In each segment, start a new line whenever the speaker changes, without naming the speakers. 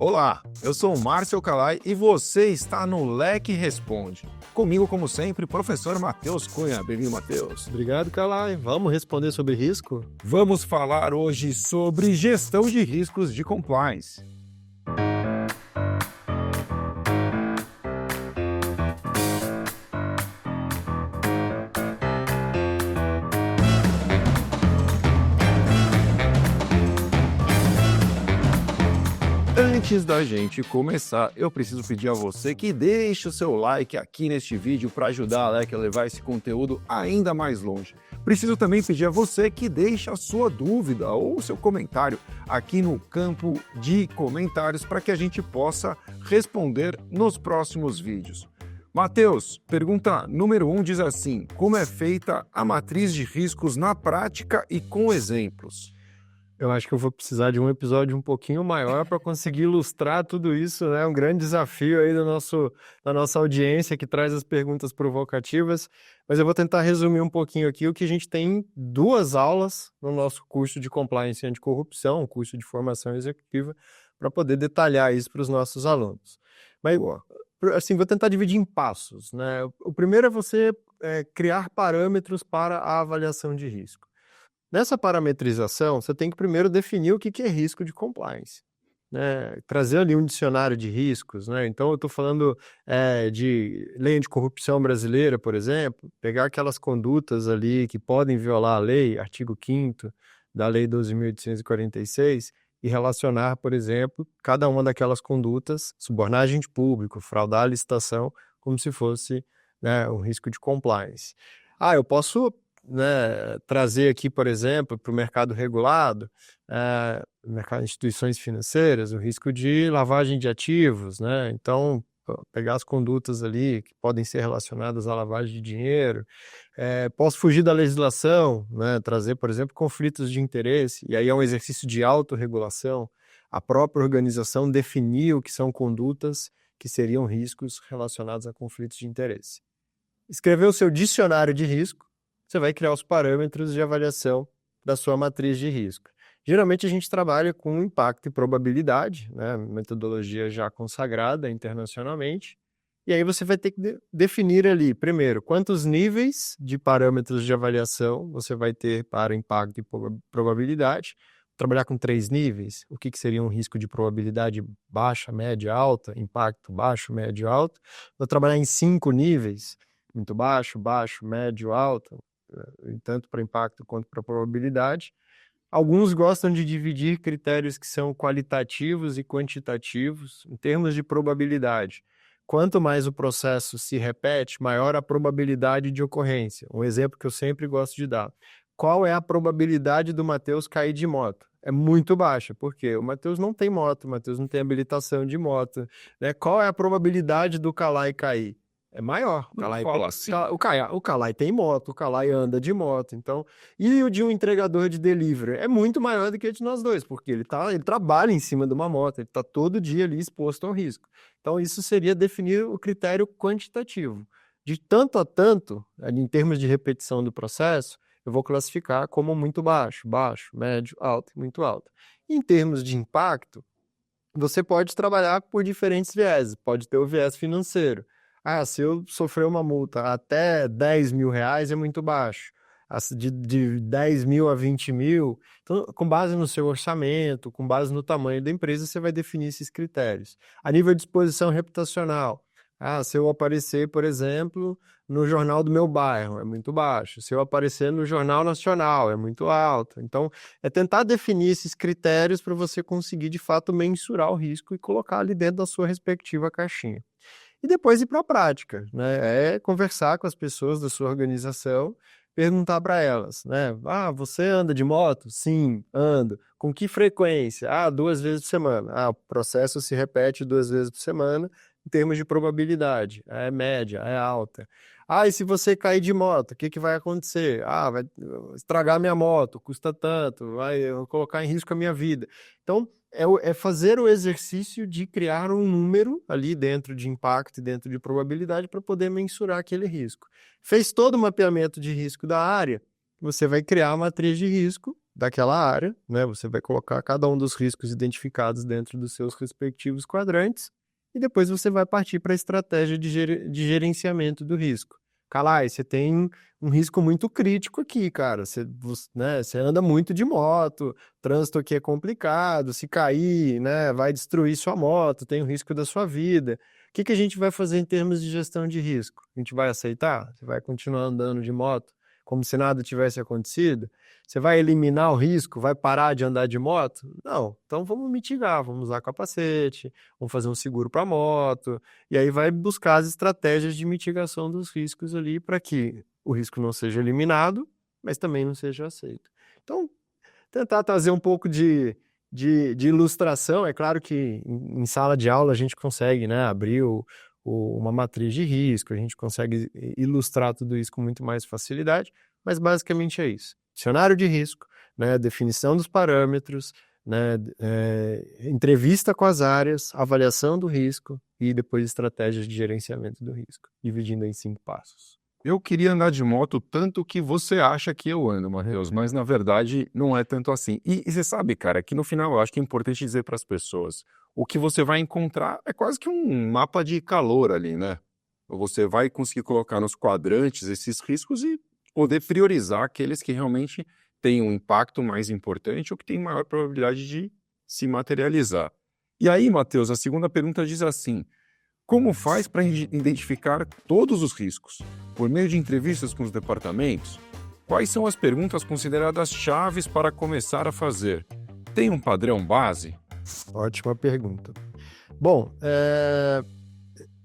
Olá, eu sou o Márcio Calai e você está no Leque Responde. Comigo, como sempre, professor Matheus Cunha. Bem-vindo, Matheus.
Obrigado, Calai. Vamos responder sobre risco?
Vamos falar hoje sobre gestão de riscos de compliance. Antes da gente começar, eu preciso pedir a você que deixe o seu like aqui neste vídeo para ajudar a Leque a levar esse conteúdo ainda mais longe. Preciso também pedir a você que deixe a sua dúvida ou o seu comentário aqui no campo de comentários para que a gente possa responder nos próximos vídeos. Matheus, pergunta número 1 diz assim: como é feita a matriz de riscos na prática e com exemplos?
Eu acho que eu vou precisar de um episódio um pouquinho maior para conseguir ilustrar tudo isso, né? Um grande desafio aí da nossa audiência que traz as perguntas provocativas, mas eu vou tentar resumir um pouquinho aqui o que a gente tem em 2 aulas no nosso curso de Compliance Anticorrupção, um curso de formação executiva, para poder detalhar isso para os nossos alunos. Mas, assim, vou tentar dividir em passos, né? O primeiro é você criar parâmetros para a avaliação de risco. Nessa parametrização, você tem que primeiro definir o que é risco de compliance, né? Trazer ali um dicionário de riscos, né? Então, eu estou falando de lei anticorrupção brasileira, por exemplo, pegar aquelas condutas ali que podem violar a lei, artigo 5º da Lei 12.846, e relacionar, por exemplo, cada uma daquelas condutas, subornar agente público, fraudar a licitação, como se fosse, né, um risco de compliance. Eu posso trazer aqui, por exemplo, para o mercado regulado, mercado de instituições financeiras, o risco de lavagem de ativos, né? Então, pegar as condutas ali que podem ser relacionadas à lavagem de dinheiro. Posso fugir da legislação, né? Trazer, por exemplo, conflitos de interesse, e aí é um exercício de autorregulação. A própria organização definir o que são condutas que seriam riscos relacionados a conflitos de interesse. Escrever o seu dicionário de risco, você vai criar os parâmetros de avaliação da sua matriz de risco. Geralmente a gente trabalha com impacto e probabilidade, né? Metodologia já consagrada internacionalmente, e aí você vai ter que definir ali, primeiro, quantos níveis de parâmetros de avaliação você vai ter para impacto e probabilidade. Trabalhar com 3 níveis, o que seria um risco de probabilidade baixa, média, alta, impacto baixo, médio, alto. Vou trabalhar em 5 níveis, muito baixo, baixo, médio, alto, tanto para impacto quanto para probabilidade. Alguns gostam de dividir critérios que são qualitativos e quantitativos em termos de probabilidade. Quanto mais o processo se repete, maior a probabilidade de ocorrência. Um exemplo que eu sempre gosto de dar. Qual é a probabilidade do Matheus cair de moto? É muito baixa, porque o Matheus não tem moto, o Matheus não tem habilitação de moto, né? Qual é a probabilidade do Calai cair? É maior. O Calai tem moto, o Calai anda de moto, então... E o de um entregador de delivery é muito maior do que o de nós dois, porque ele trabalha em cima de uma moto, ele está todo dia ali exposto ao risco. Então, isso seria definir o critério quantitativo. De tanto a tanto, em termos de repetição do processo, eu vou classificar como muito baixo, baixo, médio, alto e muito alto. Em termos de impacto, você pode trabalhar por diferentes vieses. Pode ter o viés financeiro. Se eu sofrer uma multa até R$10.000 é muito baixo. De 10 mil a 20 mil. Então, com base no seu orçamento, com base no tamanho da empresa, você vai definir esses critérios. A nível de exposição reputacional. Se eu aparecer, por exemplo, no jornal do meu bairro, é muito baixo. Se eu aparecer no Jornal Nacional, é muito alto. Então, é tentar definir esses critérios para você conseguir, de fato, mensurar o risco e colocar ali dentro da sua respectiva caixinha. E depois ir para a prática, né? É conversar com as pessoas da sua organização, perguntar para elas, né? Você anda de moto? Sim, ando. Com que frequência? 2 vezes por semana. O processo se repete 2 vezes por semana, em termos de probabilidade. É média, é alta. E se você cair de moto, o que vai acontecer? Vai estragar minha moto, custa tanto, vai colocar em risco a minha vida. Então, é fazer o exercício de criar um número ali dentro de impacto e dentro de probabilidade para poder mensurar aquele risco. Fez todo o mapeamento de risco da área, você vai criar a matriz de risco daquela área, né? Você vai colocar cada um dos riscos identificados dentro dos seus respectivos quadrantes e depois você vai partir para a estratégia de gerenciamento do risco. Calai, você tem um risco muito crítico aqui, cara. Né, você anda muito de moto, trânsito aqui é complicado, se cair, né, vai destruir sua moto, tem o risco da sua vida. O que a gente vai fazer em termos de gestão de risco? A gente vai aceitar? Você vai continuar andando de moto como se nada tivesse acontecido? Você vai eliminar o risco? Vai parar de andar de moto? Não. Então vamos mitigar, vamos usar capacete, vamos fazer um seguro para moto, e aí vai buscar as estratégias de mitigação dos riscos ali para que o risco não seja eliminado, mas também não seja aceito. Então, tentar trazer um pouco de ilustração. É claro que em sala de aula a gente consegue, né, abrir uma matriz de risco, a gente consegue ilustrar tudo isso com muito mais facilidade, mas basicamente é isso. Dicionário de risco, né, definição dos parâmetros, né, entrevista com as áreas, avaliação do risco e depois estratégias de gerenciamento do risco, dividindo em 5 passos.
Eu queria andar de moto tanto que você acha que eu ando, Matheus, mas na verdade não é tanto assim. E você sabe, cara, que no final eu acho que é importante dizer para as pessoas, o que você vai encontrar é quase que um mapa de calor ali, né? Você vai conseguir colocar nos quadrantes esses riscos e poder priorizar aqueles que realmente têm um impacto mais importante ou que têm maior probabilidade de se materializar. E aí, Matheus, a segunda pergunta diz assim: como faz para identificar todos os riscos? Por meio de entrevistas com os departamentos? Quais são as perguntas consideradas chaves para começar a fazer? Tem um padrão base?
Ótima pergunta. Bom,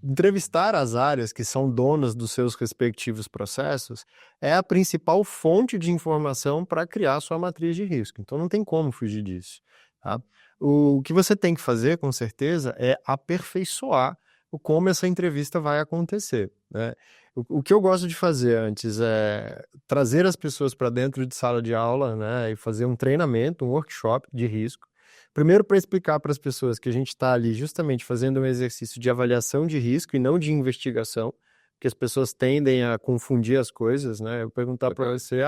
entrevistar as áreas que são donas dos seus respectivos processos é a principal fonte de informação para criar sua matriz de risco. Então não tem como fugir disso, tá? O que você tem que fazer, com certeza, é aperfeiçoar como essa entrevista vai acontecer, né? O que eu gosto de fazer antes é trazer as pessoas para dentro de sala de aula, né, e fazer um treinamento, um workshop de risco. Primeiro, para explicar para as pessoas que a gente está ali justamente fazendo um exercício de avaliação de risco e não de investigação, porque as pessoas tendem a confundir as coisas, né? Eu perguntar para você,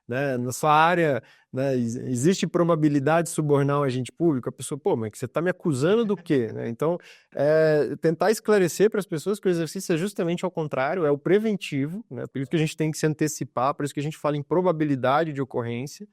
né, na sua área, né, existe probabilidade de subornar um agente público? A pessoa, pô, mas você está me acusando do quê? Né? Então, tentar esclarecer para as pessoas que o exercício é justamente ao contrário, é o preventivo, né? Por isso que a gente tem que se antecipar, por isso que a gente fala em probabilidade de ocorrência.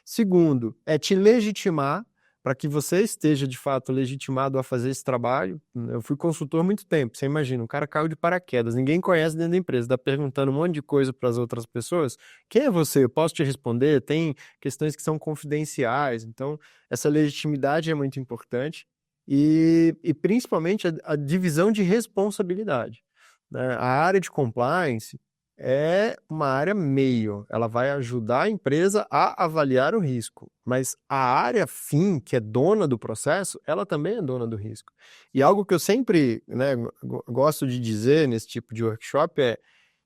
Segundo, é te legitimar para que você esteja, de fato, legitimado a fazer esse trabalho. Eu fui consultor há muito tempo, você imagina, um cara caiu de paraquedas, ninguém conhece dentro da empresa, está perguntando um monte de coisa para as outras pessoas. Quem é você? Eu posso te responder? Tem questões que são confidenciais, então essa legitimidade é muito importante e principalmente a divisão de responsabilidade, né? A área de compliance é uma área meio, ela vai ajudar a empresa a avaliar o risco, mas a área fim, que é dona do processo, ela também é dona do risco. E algo que eu sempre, né, gosto de dizer nesse tipo de workshop é: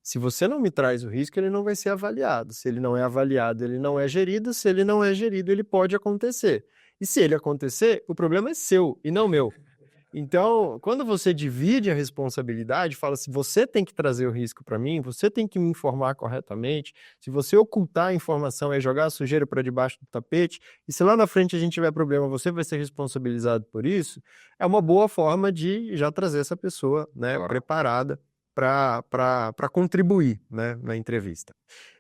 se você não me traz o risco, ele não vai ser avaliado. Se ele não é avaliado, ele não é gerido. Se ele não é gerido, ele pode acontecer. E se ele acontecer, o problema é seu e não meu. Então, quando você divide a responsabilidade, fala assim, você tem que trazer o risco para mim, você tem que me informar corretamente, se você ocultar a informação é jogar a sujeira para debaixo do tapete, e se lá na frente a gente tiver problema, você vai ser responsabilizado por isso, é uma boa forma de já trazer essa pessoa, né,
Claro.
preparada para contribuir, né, na entrevista.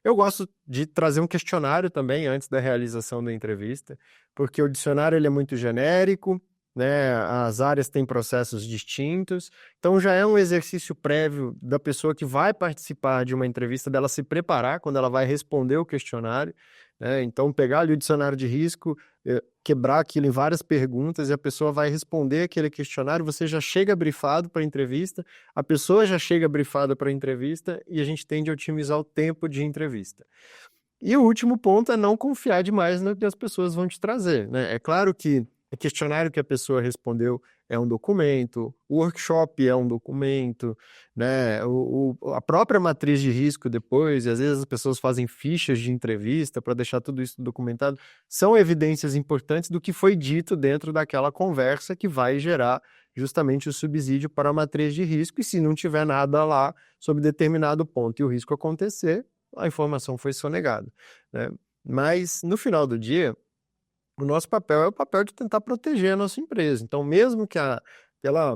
Eu gosto de trazer um questionário também antes da realização da entrevista, porque o dicionário ele é muito genérico, né? As áreas têm processos distintos, então já é um exercício prévio da pessoa que vai participar de uma entrevista, dela se preparar quando ela vai responder o questionário, né? Então pegar ali o dicionário de risco, quebrar aquilo em várias perguntas e a pessoa vai responder aquele questionário, você já chega brifado para a entrevista, a pessoa já chega brifada para a entrevista e a gente tende a otimizar o tempo de entrevista. E o último ponto é não confiar demais no que as pessoas vão te trazer, né? É claro que o questionário que a pessoa respondeu é um documento, o workshop é um documento, né? A própria matriz de risco depois, e às vezes as pessoas fazem fichas de entrevista para deixar tudo isso documentado, são evidências importantes do que foi dito dentro daquela conversa que vai gerar justamente o subsídio para a matriz de risco, e se não tiver nada lá sobre determinado ponto e o risco acontecer, a informação foi sonegada, né? Mas, no final do dia, o nosso papel é o papel de tentar proteger a nossa empresa. Então, mesmo que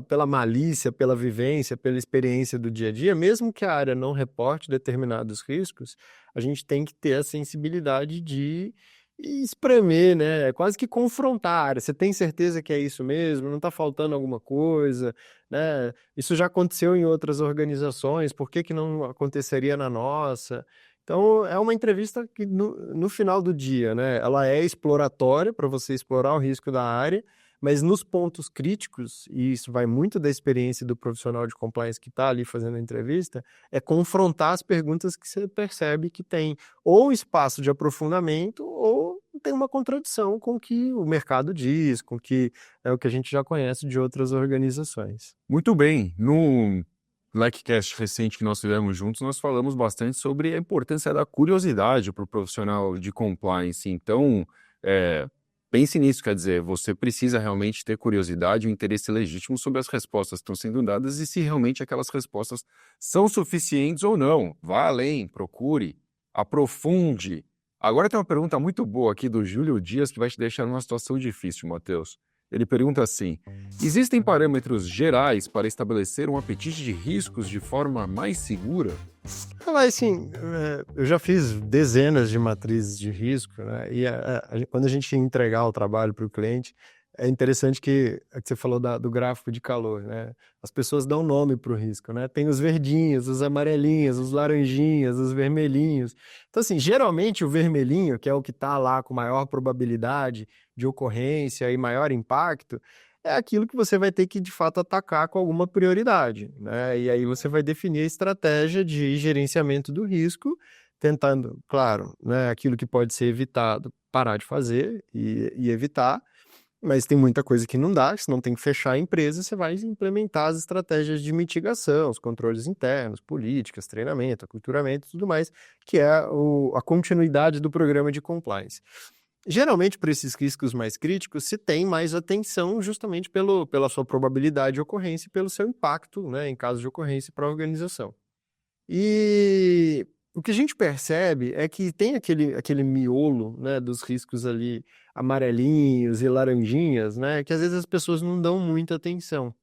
pela malícia, pela vivência, pela experiência do dia a dia, mesmo que a área não reporte determinados riscos, a gente tem que ter a sensibilidade de espremer, né? Quase que confrontar a área. Você tem certeza que é isso mesmo? Não está faltando alguma coisa, né? Isso já aconteceu em outras organizações, por que que não aconteceria na nossa? Então, é uma entrevista que, no final do dia, né, ela é exploratória para você explorar o risco da área, mas nos pontos críticos, e isso vai muito da experiência do profissional de compliance que está ali fazendo a entrevista, é confrontar as perguntas que você percebe que tem ou espaço de aprofundamento ou tem uma contradição com o que o mercado diz, com o que é o que a gente já conhece de outras organizações.
Muito bem. No LecCast recente que nós fizemos juntos, nós falamos bastante sobre a importância da curiosidade para o profissional de compliance. Então, pense nisso, quer dizer, você precisa realmente ter curiosidade e um interesse legítimo sobre as respostas que estão sendo dadas e se realmente aquelas respostas são suficientes ou não. Vá além, procure, aprofunde. Agora tem uma pergunta muito boa aqui do Júlio Dias que vai te deixar numa situação difícil, Matheus. Ele pergunta assim: existem parâmetros gerais para estabelecer um apetite de riscos de forma mais segura?
Mas assim, eu já fiz dezenas de matrizes de risco, né? E quando a gente entregar o trabalho para o cliente, é interessante que você falou do gráfico de calor, né? As pessoas dão nome para o risco, né? Tem os verdinhos, os amarelinhos, os laranjinhas, os vermelhinhos. Então, assim, geralmente o vermelhinho, que é o que está lá com maior probabilidade de ocorrência e maior impacto, é aquilo que você vai ter que, de fato, atacar com alguma prioridade, né? E aí você vai definir a estratégia de gerenciamento do risco, tentando, claro, né, aquilo que pode ser evitado, parar de fazer e evitar, mas tem muita coisa que não dá, senão tem que fechar a empresa, você vai implementar as estratégias de mitigação, os controles internos, políticas, treinamento, aculturamento e tudo mais, que é a continuidade do programa de compliance. Geralmente, para esses riscos mais críticos, se tem mais atenção justamente pela sua probabilidade de ocorrência e pelo seu impacto, né, em caso de ocorrência para a organização. E o que a gente percebe é que tem aquele miolo, né, dos riscos ali amarelinhos e laranjinhas, né, que às vezes as pessoas não dão muita atenção.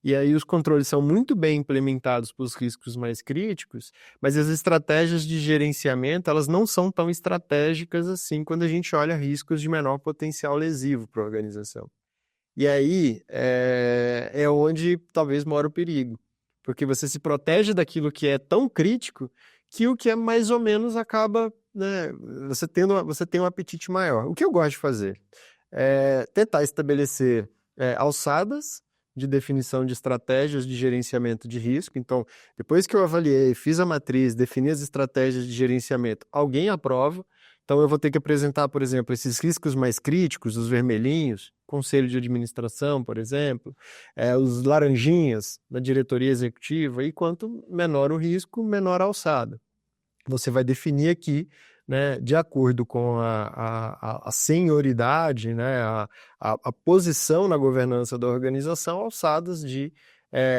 E aí os controles são muito bem implementados para os riscos mais críticos, mas as estratégias de gerenciamento, elas não são tão estratégicas assim quando a gente olha riscos de menor potencial lesivo para a organização. E aí é onde talvez mora o perigo, porque você se protege daquilo que é tão crítico que o que é mais ou menos acaba, né, você tem um apetite maior. O que eu gosto de fazer é tentar estabelecer alçadas de definição de estratégias de gerenciamento de risco. Então, depois que eu avaliei, fiz a matriz, defini as estratégias de gerenciamento, alguém aprova. Então, eu vou ter que apresentar, por exemplo, esses riscos mais críticos, os vermelhinhos, conselho de administração, por exemplo, os laranjinhas da diretoria executiva, e quanto menor o risco, menor a alçada. Você vai definir aqui, né, de acordo com a senioridade, né, a posição na governança da organização, alçadas de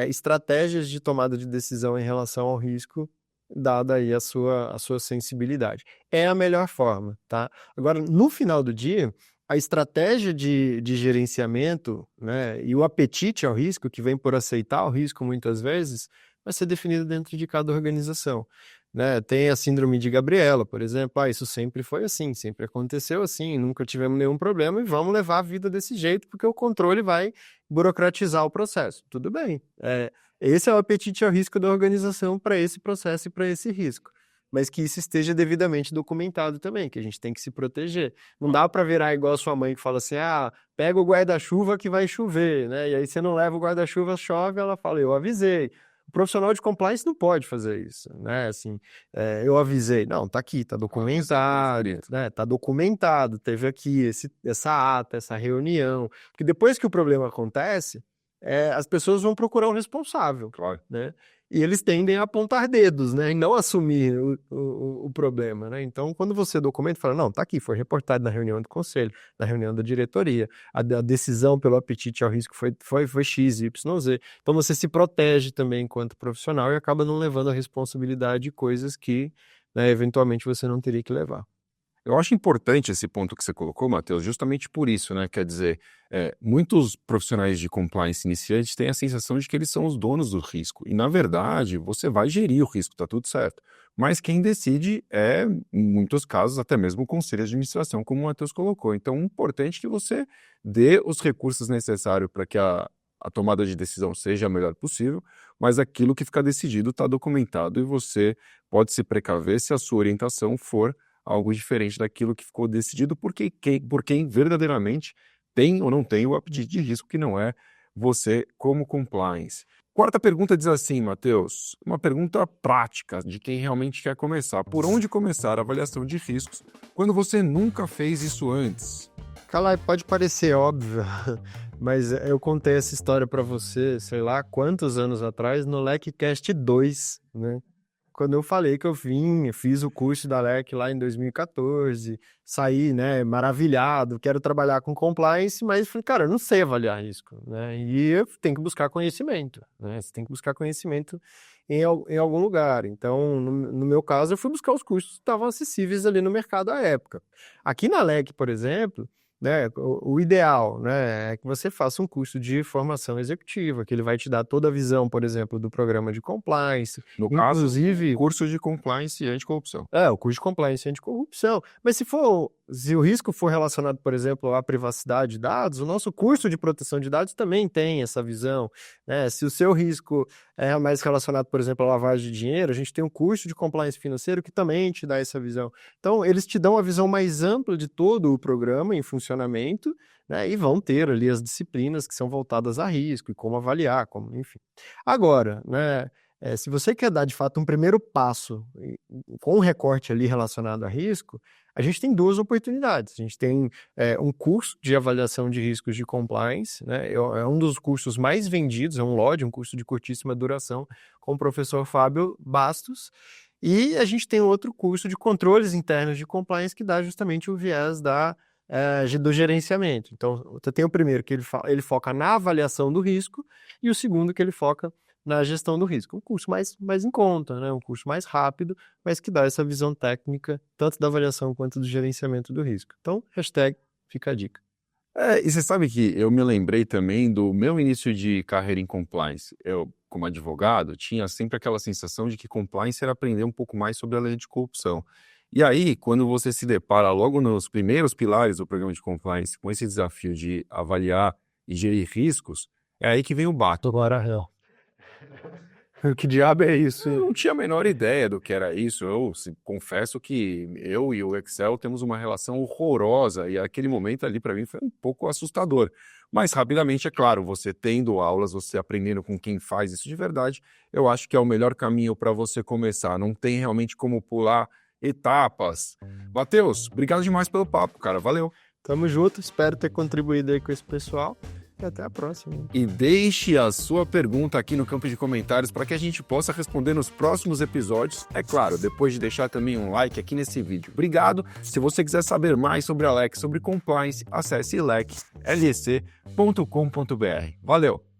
estratégias de tomada de decisão em relação ao risco, dada aí a sua sensibilidade. É a melhor forma, tá? Agora, no final do dia, a estratégia de gerenciamento, né, e o apetite ao risco, que vem por aceitar o risco muitas vezes, vai ser definido dentro de cada organização. Né? Tem a síndrome de Gabriela, por exemplo, isso sempre foi assim, sempre aconteceu assim, nunca tivemos nenhum problema e vamos levar a vida desse jeito porque o controle vai burocratizar o processo. Tudo bem, esse é o apetite ao risco da organização para esse processo e para esse risco, mas que isso esteja devidamente documentado também, que a gente tem que se proteger. Não dá para virar igual a sua mãe que fala assim, pega o guarda-chuva que vai chover, né? E aí você não leva o guarda-chuva, chove, ela fala, eu avisei. O profissional de compliance não pode fazer isso, né? Assim, eu avisei, não, tá aqui, tá documentado, né? Tá documentado, teve aqui essa ata, essa reunião. Porque depois que o problema acontece, as pessoas vão procurar um responsável,
Claro.
né? E eles tendem a apontar dedos, né? E não assumir o problema, né? Então, quando você documenta, fala, não, tá aqui, foi reportado na reunião do conselho, na reunião da diretoria, a decisão pelo apetite ao risco foi X, Y, Z. Então, você se protege também enquanto profissional e acaba não levando a responsabilidade de coisas que, né, eventualmente você não teria que levar.
Eu acho importante esse ponto que você colocou, Matheus, justamente por isso, né? Quer dizer, muitos profissionais de compliance iniciantes têm a sensação de que eles são os donos do risco. E, na verdade, você vai gerir o risco, tá tudo certo. Mas quem decide é, em muitos casos, até mesmo o conselho de administração, como o Matheus colocou. Então, é importante que você dê os recursos necessários para que a tomada de decisão seja a melhor possível, mas aquilo que fica decidido está documentado e você pode se precaver se a sua orientação for algo diferente daquilo que ficou decidido por quem verdadeiramente tem ou não tem o apetite de risco, que não é você como compliance. Quarta pergunta diz assim, Matheus, uma pergunta prática de quem realmente quer começar. Por onde começar a avaliação de riscos quando você nunca fez isso antes?
Calai, pode parecer óbvio, mas eu contei essa história para você, sei lá, quantos anos atrás, no LecCast 2, né? Quando eu falei que eu fiz o curso da LEC lá em 2014, saí, né, maravilhado, quero trabalhar com compliance, mas falei, cara, eu não sei avaliar risco, né? E eu tenho que buscar conhecimento, né? Você tem que buscar conhecimento em algum lugar. Então, no meu caso, eu fui buscar os cursos que estavam acessíveis ali no mercado à época. Aqui na LEC, por exemplo, né, o ideal, né, é que você faça um curso de formação executiva, que ele vai te dar toda a visão, por exemplo, do programa de compliance,
No caso,
inclusive
curso de compliance e anticorrupção.
o curso de compliance e anticorrupção. Mas se o risco for relacionado, por exemplo, à privacidade de dados, o nosso curso de proteção de dados também tem essa visão, né? Se o seu risco é mais relacionado, por exemplo, à lavagem de dinheiro, a gente tem um curso de compliance financeiro que também te dá essa visão. Então, eles te dão a visão mais ampla de todo o programa em funcionamento, né? E vão ter ali as disciplinas que são voltadas a risco e como avaliar, enfim. Agora, né? Se você quer dar, de fato, um primeiro passo com um recorte ali relacionado a risco, a gente tem duas oportunidades. A gente tem um curso de avaliação de riscos de compliance, né? É um dos cursos mais vendidos, é um LOD, um curso de curtíssima duração, com o professor Fábio Bastos. E a gente tem outro curso de controles internos de compliance que dá justamente o viés do gerenciamento. Então, você tem o primeiro que ele foca na avaliação do risco e o segundo que ele foca na gestão do risco. Um curso mais em conta, né? Um curso mais rápido, mas que dá essa visão técnica, tanto da avaliação quanto do gerenciamento do risco. Então, fica a dica.
E você sabe que eu me lembrei também do meu início de carreira em compliance. Eu, como advogado, tinha sempre aquela sensação de que compliance era aprender um pouco mais sobre a lei de corrupção. E aí, quando você se depara logo nos primeiros pilares do programa de compliance com esse desafio de avaliar e gerir riscos, é aí que vem o baque.
Agora, que diabo é isso?
Eu não tinha a menor ideia do que era isso. Eu confesso que eu e o Excel temos uma relação horrorosa e aquele momento ali para mim foi um pouco assustador. Mas rapidamente, é claro, você tendo aulas, você aprendendo com quem faz isso de verdade, eu acho que é o melhor caminho para você começar. Não tem realmente como pular etapas. Matheus, obrigado demais pelo papo, cara. Valeu.
Tamo junto, espero ter contribuído aí com esse pessoal. E até a próxima.
E deixe a sua pergunta aqui no campo de comentários para que a gente possa responder nos próximos episódios. É claro, depois de deixar também um like aqui nesse vídeo. Obrigado. Se você quiser saber mais sobre a LEC, sobre compliance, acesse lec.lec.com.br. Valeu!